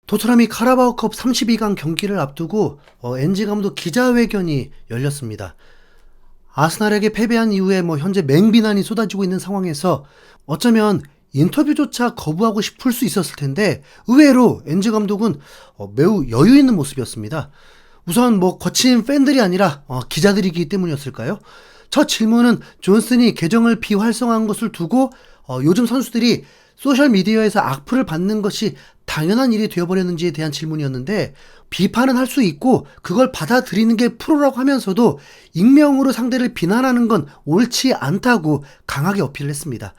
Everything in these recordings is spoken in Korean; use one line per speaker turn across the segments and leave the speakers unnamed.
토트넘이 카라바오컵 32강 경기를 앞두고 엔지 감독 기자회견이 열렸습니다. 아스날에게 패배한 이후에 현재 맹비난이 쏟아지고 있는 상황에서 어쩌면 인터뷰조차 거부하고 싶을 수 있었을 텐데 의외로 엔지 감독은 매우 여유 있는 모습이었습니다. 우선 거친 팬들이 아니라 기자들이기 때문이었을까요? 첫 질문은 존슨이 계정을 비활성화한 것을 두고 요즘 선수들이 소셜미디어에서 악플을 받는 것이 당연한 일이 되어버렸는지에 대한 질문이었는데, 비판은 할 수 있고 그걸 받아들이는 게 프로라고 하면서도 익명으로 상대를 비난하는 건 옳지 않다고 강하게 어필을 했습니다.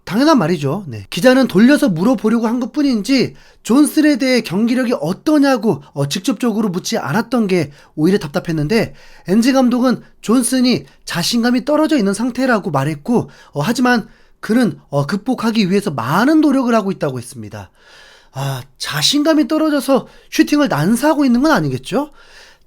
당연한 말이죠. 네. 기자는 돌려서 물어보려고 한 것뿐인지 존슨에 대해 경기력이 어떠냐고 직접적으로 묻지 않았던 게 오히려 답답했는데, 엔지 감독은 존슨이 자신감이 떨어져 있는 상태라고 말했고, 하지만 그는 극복하기 위해서 많은 노력을 하고 있다고 했습니다. 자신감이 떨어져서 슈팅을 난사하고 있는 건 아니겠죠?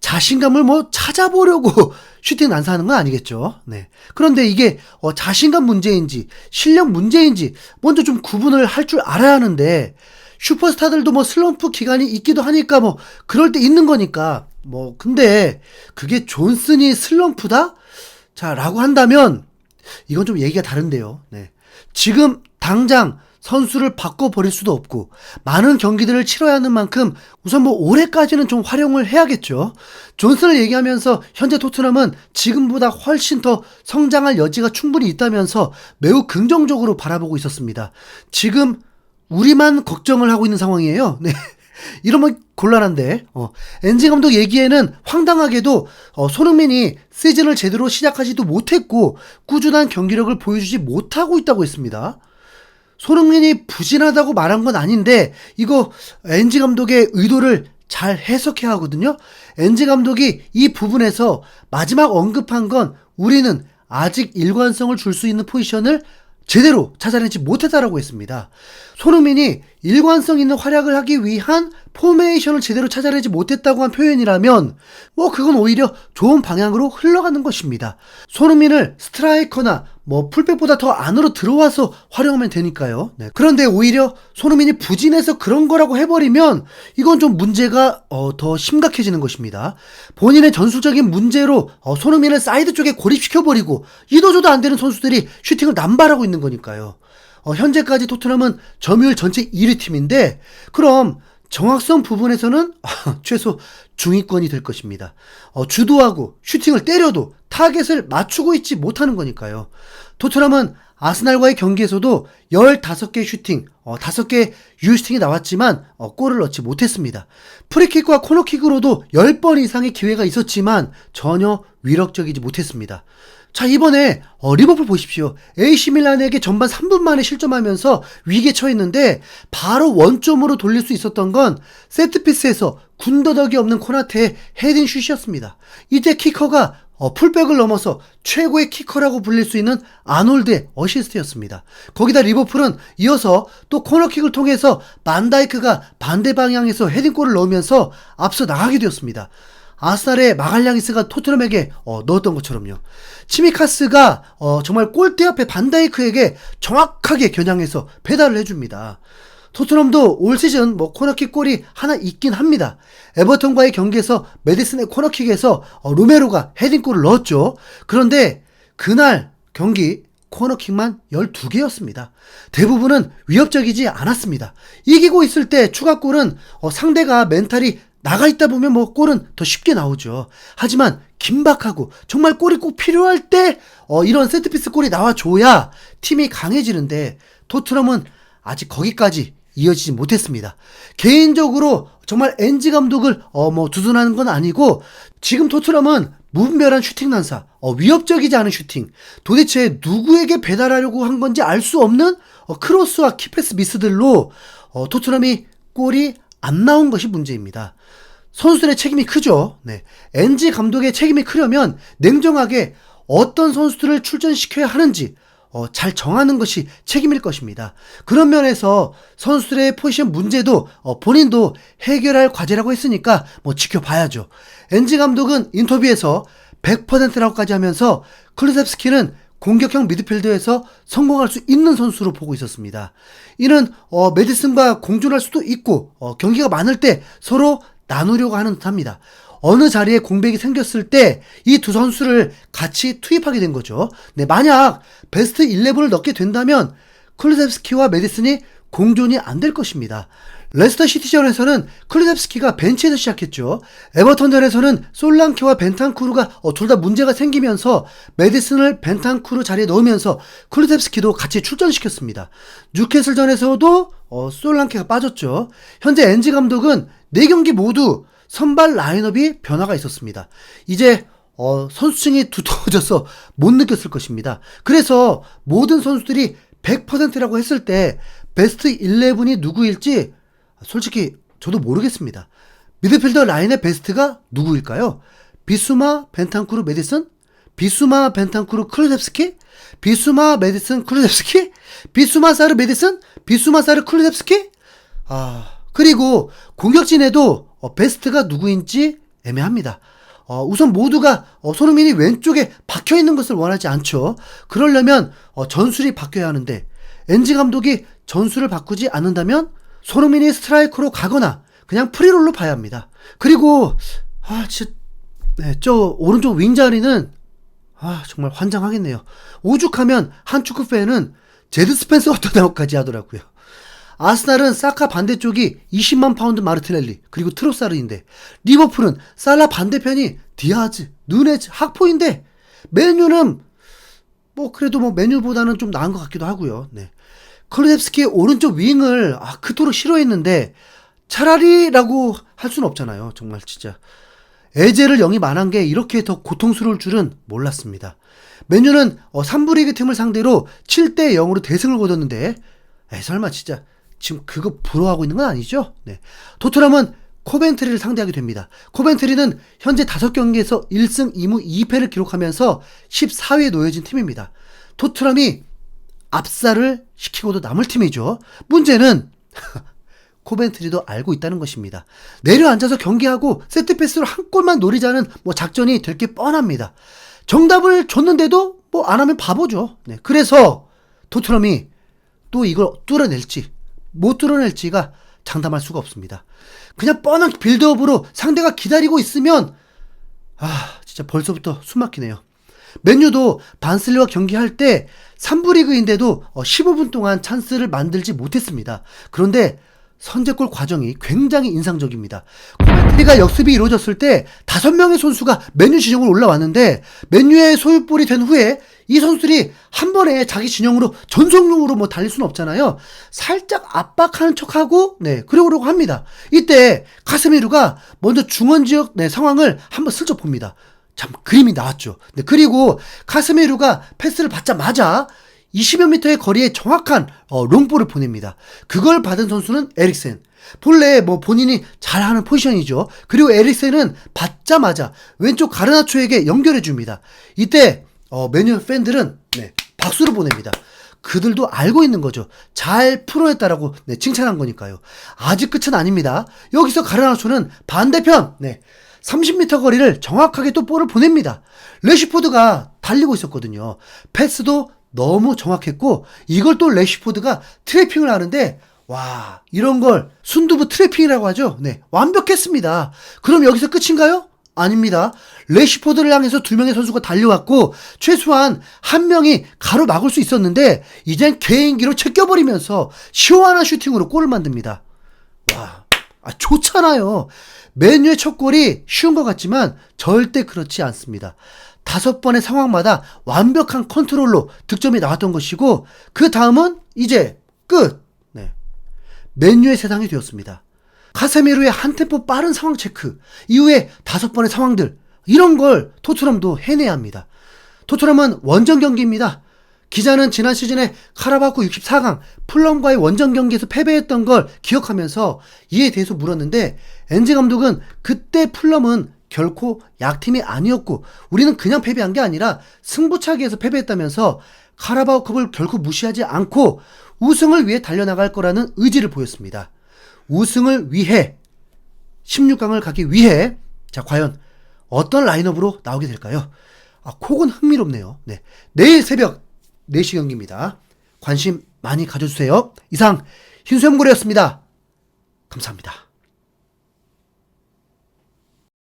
자신감을 찾아보려고 슈팅 난사하는 건 아니겠죠? 네. 그런데 이게 자신감 문제인지 실력 문제인지 먼저 좀 구분을 할 줄 알아야 하는데, 슈퍼스타들도 슬럼프 기간이 있기도 하니까 그럴 때 있는 거니까. 근데 그게 존슨이 슬럼프다? 자, 라고 한다면 이건 좀 얘기가 다른데요. 네. 지금 당장 선수를 바꿔버릴 수도 없고 많은 경기들을 치러야 하는 만큼 우선 올해까지는 좀 활용을 해야겠죠. 존슨을 얘기하면서 현재 토트넘은 지금보다 훨씬 더 성장할 여지가 충분히 있다면서 매우 긍정적으로 바라보고 있었습니다. 지금 우리만 걱정을 하고 있는 상황이에요. 네. 이러면 곤란한데, 엔지 감독 얘기에는 황당하게도 손흥민이 시즌을 제대로 시작하지도 못했고 꾸준한 경기력을 보여주지 못하고 있다고 했습니다. 손흥민이 부진하다고 말한 건 아닌데 이거 엔지 감독의 의도를 잘 해석해야 하거든요. 엔지 감독이 이 부분에서 마지막 언급한 건 우리는 아직 일관성을 줄 수 있는 포지션을 제대로 찾아내지 못했다라고 했습니다. 손흥민이 일관성 있는 활약을 하기 위한 포메이션을 제대로 찾아내지 못했다고 한 표현이라면 그건 오히려 좋은 방향으로 흘러가는 것입니다. 손흥민을 스트라이커나 풀백보다 더 안으로 들어와서 활용하면 되니까요. 네. 그런데 오히려 손흥민이 부진해서 그런 거라고 해버리면 이건 좀 문제가 더 심각해지는 것입니다. 본인의 전술적인 문제로 손흥민을 사이드 쪽에 고립시켜버리고 이도저도 안 되는 선수들이 슈팅을 남발하고 있는 거니까요. 현재까지 토트넘은 점유율 전체 1위 팀인데 그럼 정확성 부분에서는 최소 중위권이 될 것입니다. 주도하고 슈팅을 때려도 타겟을 맞추고 있지 못하는 거니까요. 토트넘은 아스날과의 경기에서도 15개 슈팅, 5개 유슈팅이 나왔지만 골을 넣지 못했습니다. 프리킥과 코너킥으로도 10번 이상의 기회가 있었지만 전혀 위력적이지 못했습니다. 자, 이번에 리버풀 보십시오. AC 밀란에게 전반 3분 만에 실점하면서 위기에 처했는데 바로 원점으로 돌릴 수 있었던 건 세트피스에서 군더더기 없는 코나테의 헤딩 슛이었습니다. 이때 키커가 풀백을 넘어서 최고의 키커라고 불릴 수 있는 아놀드의 어시스트였습니다. 거기다 리버풀은 이어서 또 코너킥을 통해서 반다이크가 반대 방향에서 헤딩골을 넣으면서 앞서 나가게 되었습니다. 아스날의 마갈량이스가 토트넘에게 넣었던 것처럼요. 치미카스가 정말 골대 앞에 반다이크에게 정확하게 겨냥해서 배달을 해줍니다. 토트넘도 올 시즌 코너킥 골이 하나 있긴 합니다. 에버턴과의 경기에서 메디슨의 코너킥에서 로메로가 헤딩골을 넣었죠. 그런데 그날 경기 코너킥만 12개였습니다. 대부분은 위협적이지 않았습니다. 이기고 있을 때 추가골은 상대가 멘탈이 나가 있다 보면 골은 더 쉽게 나오죠. 하지만 긴박하고 정말 골이 꼭 필요할 때 이런 세트피스 골이 나와줘야 팀이 강해지는데 토트넘은 아직 거기까지 이어지지 못했습니다. 개인적으로 정말 엔지 감독을 두둔하는 건 아니고 지금 토트넘은 무분별한 슈팅 난사, 위협적이지 않은 슈팅, 도대체 누구에게 배달하려고 한 건지 알 수 없는 크로스와 키패스 미스들로 토트넘이 골이 안 나온 것이 문제입니다. 선수들의 책임이 크죠. 네. 엔지 감독의 책임이 크려면 냉정하게 어떤 선수들을 출전시켜야 하는지 잘 정하는 것이 책임일 것입니다. 그런 면에서 선수들의 포지션 문제도 본인도 해결할 과제라고 했으니까 지켜봐야죠. 엔지 감독은 인터뷰에서 100%라고까지 하면서 클루셉스키는 공격형 미드필더에서 성공할 수 있는 선수로 보고 있었습니다. 이는 메디슨과 공존할 수도 있고 경기가 많을 때 서로 나누려고 하는 듯합니다. 어느 자리에 공백이 생겼을 때 이 두 선수를 같이 투입하게 된 거죠. 네, 만약 베스트 11을 넣게 된다면 클루셉스키와 메디슨이 공존이 안 될 것입니다. 레스터 시티전에서는 클루셉스키가 벤치에서 시작했죠. 에버턴전에서는 솔랑케와 벤탄쿠르가 둘 다 문제가 생기면서 메디슨을 벤탄쿠르 자리에 넣으면서 클루셉스키도 같이 출전시켰습니다. 뉴캐슬전에서도 솔랑케가 빠졌죠. 현재 엔지 감독은 4경기 모두 선발 라인업이 변화가 있었습니다. 이제 선수층이 두터워져서 못 느꼈을 것입니다. 그래서 모든 선수들이 100%라고 했을 때 베스트 11이 누구일지 솔직히 저도 모르겠습니다. 미드필더 라인의 베스트가 누구일까요? 비수마, 벤탄쿠르, 메디슨? 비수마, 벤탄쿠르, 클루셉스키? 비수마, 메디슨, 클루셉스키? 비수마, 사르, 메디슨? 비수마, 사르, 클루셉스키? 그리고 공격진에도 베스트가 누구인지 애매합니다. 우선 모두가 손흥민이 왼쪽에 박혀있는 것을 원하지 않죠. 그러려면 전술이 바뀌어야 하는데 엔지 감독이 전술을 바꾸지 않는다면 손흥민이 스트라이커로 가거나 그냥 프리롤로 봐야 합니다. 그리고 진짜 저 오른쪽 윙 자리는 정말 환장하겠네요. 오죽하면 한 축구 팬은 제드 스펜서 어떤 나오까지 하더라고요. 아스날은 사카 반대쪽이 20만 파운드 마르티넬리 그리고 트로사르인데 리버풀은 살라 반대편이 디아즈, 누네즈, 학포인데 맨유는 그래도 맨유보다는 좀 나은 것 같기도 하고요. 네. 클루셉스키의 오른쪽 윙을 그토록 싫어했는데 차라리라고 할 수는 없잖아요. 정말 진짜 에제를 영입 안 한 게 이렇게 더 고통스러울 줄은 몰랐습니다. 맨유는 3부 리그 팀을 상대로 7대 0으로 대승을 거뒀는데 설마 진짜 지금 그거 부러워하고 있는 건 아니죠? 네. 토트넘은 코벤트리를 상대하게 됩니다. 코벤트리는 현재 5경기에서 1승 2무 2패를 기록하면서 14위에 놓여진 팀입니다. 토트넘이 압살을 시키고도 남을 팀이죠. 문제는 코벤트리도 알고 있다는 것입니다. 내려앉아서 경기하고 세트패스로 한 골만 노리자는 작전이 될 게 뻔합니다. 정답을 줬는데도 안 하면 바보죠. 네. 그래서 토트넘이 또 이걸 뚫어낼지 못 뚫어낼지가 장담할 수가 없습니다. 그냥 뻔한 빌드업으로 상대가 기다리고 있으면 진짜 벌써부터 숨 막히네요. 맨유도 반슬리와 경기할 때 3부 리그인데도 15분 동안 찬스를 만들지 못했습니다. 그런데 선제골 과정이 굉장히 인상적입니다. 코멘트리가 역습이 이루어졌을 때 5명의 선수가 맨유 진영으로 올라왔는데 맨유의 소유볼이 된 후에 이 선수들이 한 번에 자기 진영으로 전속력으로 달릴 수는 없잖아요. 살짝 압박하는 척하고 그러려고 합니다. 이때 카세미루가 먼저 중원지역 상황을 한번 슬쩍 봅니다. 참 그림이 나왔죠. 그리고 카세미루가 패스를 받자마자 20여 미터의 거리에 정확한 롱볼을 보냅니다. 그걸 받은 선수는 에릭센. 본래 본인이 잘하는 포지션이죠. 그리고 에릭센은 받자마자 왼쪽 가르나초에게 연결해줍니다. 이때 맨유 팬들은 박수를 보냅니다. 그들도 알고 있는 거죠. 잘 풀어냈다라고 칭찬한 거니까요. 아직 끝은 아닙니다. 여기서 가르나초는 반대편 30m 거리를 정확하게 또 볼을 보냅니다. 레시포드가 달리고 있었거든요. 패스도 너무 정확했고 이걸 또 레시포드가 트래핑을 하는데 이런 걸 순두부 트래핑이라고 하죠. 완벽했습니다. 그럼 여기서 끝인가요? 아닙니다. 레시포드를 향해서 2명의 선수가 달려왔고 최소한 1명이 가로막을 수 있었는데 이젠 개인기로 제껴버리면서 시원한 슈팅으로 골을 만듭니다. 좋잖아요. 맨유의 첫 골이 쉬운 것 같지만 절대 그렇지 않습니다. 5번의 상황마다 완벽한 컨트롤로 득점이 나왔던 것이고 그 다음은 이제 끝. 맨유의 세상이 되었습니다. 카세미루의 한 템포 빠른 상황 체크 이후에 5번의 상황들 이런 걸 토트넘도 해내야 합니다. 토트넘은 원정 경기입니다. 기자는 지난 시즌에 카라바오 64강 풀럼과의 원정 경기에서 패배했던 걸 기억하면서 이에 대해서 물었는데 엔지 감독은 그때 풀럼은 결코 약팀이 아니었고 우리는 그냥 패배한 게 아니라 승부차기에서 패배했다면서 카라바오컵을 결코 무시하지 않고 우승을 위해 달려나갈 거라는 의지를 보였습니다. 우승을 위해 16강을 가기 위해 과연 어떤 라인업으로 나오게 될까요? 콕은 흥미롭네요. 내일 새벽 4시 경기입니다. 관심 많이 가져주세요. 이상 흰수염고래였습니다. 감사합니다.